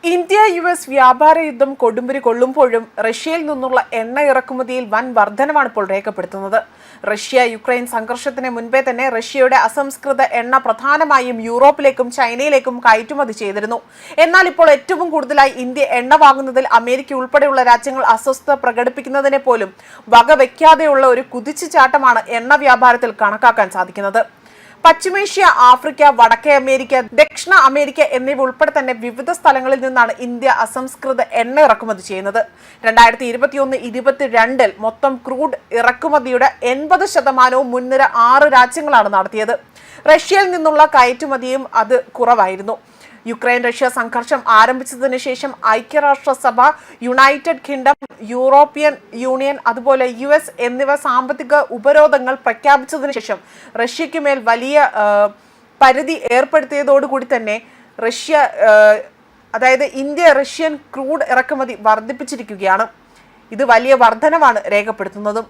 India US വ്യാപാര യുദ്ധം കൊടുമ്പിരി കൊള്ളുമ്പോഴും റഷ്യയിൽ നിന്നുള്ള എണ്ണ ഇറക്കുമതിയിൽ വൻ വർധനവാണ് ഇപ്പോൾ രേഖപ്പെടുത്തുന്നത്. റഷ്യ യുക്രൈൻ സംഘർഷത്തിന് മുൻപേ തന്നെ റഷ്യയുടെ അസംസ്കൃത എണ്ണ പ്രധാനമായും യൂറോപ്പിലേക്കും ചൈനയിലേക്കും കയറ്റുമതി ചെയ്തിരുന്നു. എന്നാൽ ഇപ്പോൾ ഏറ്റവും കൂടുതലായി ഇന്ത്യ എണ്ണ വാങ്ങുന്നതിൽ അമേരിക്ക ഉൾപ്പെടെയുള്ള രാജ്യങ്ങൾ അസ്വസ്ഥത പ്രകടിപ്പിക്കുന്നതിനെ പോലും വകവെക്കാതെയുള്ള ഒരു കുതിച്ചുചാട്ടമാണ് എണ്ണ വ്യാപാരത്തിൽ കണക്കാക്കാൻ സാധിക്കുന്നത്. പശ്ചിമേഷ്യ, ആഫ്രിക്ക, വടക്കേ അമേരിക്ക, ദക്ഷിണ അമേരിക്ക എന്നിവ ഉൾപ്പെടെ തന്നെ വിവിധ സ്ഥലങ്ങളിൽ നിന്നാണ് ഇന്ത്യ അസംസ്കൃത എണ്ണ ഇറക്കുമതി ചെയ്യുന്നത്. 2021-22 മൊത്തം ക്രൂഡ് ഇറക്കുമതിയുടെ 80% മുൻനിര 6 രാജ്യങ്ങളാണ് നടത്തിയത്. റഷ്യയിൽ നിന്നുള്ള കയറ്റുമതിയും അത് കുറവായിരുന്നു. യുക്രൈൻ റഷ്യ സംഘർഷം ആരംഭിച്ചതിന് ശേഷം ഐക്യരാഷ്ട്രസഭ, യുണൈറ്റഡ് കിങ്ഡം, യൂറോപ്യൻ യൂണിയൻ അതുപോലെ US എന്നിവ സാമ്പത്തിക ഉപരോധങ്ങൾ പ്രഖ്യാപിച്ചതിന് ശേഷം റഷ്യയ്ക്കുമേൽ വലിയ പരിധി ഏർപ്പെടുത്തിയതോടുകൂടി തന്നെ ഇന്ത്യ റഷ്യൻ ക്രൂഡ് ഇറക്കുമതി വർദ്ധിപ്പിച്ചിരിക്കുകയാണ്. ഇത് വലിയ വർധനവാണ് രേഖപ്പെടുത്തുന്നതും.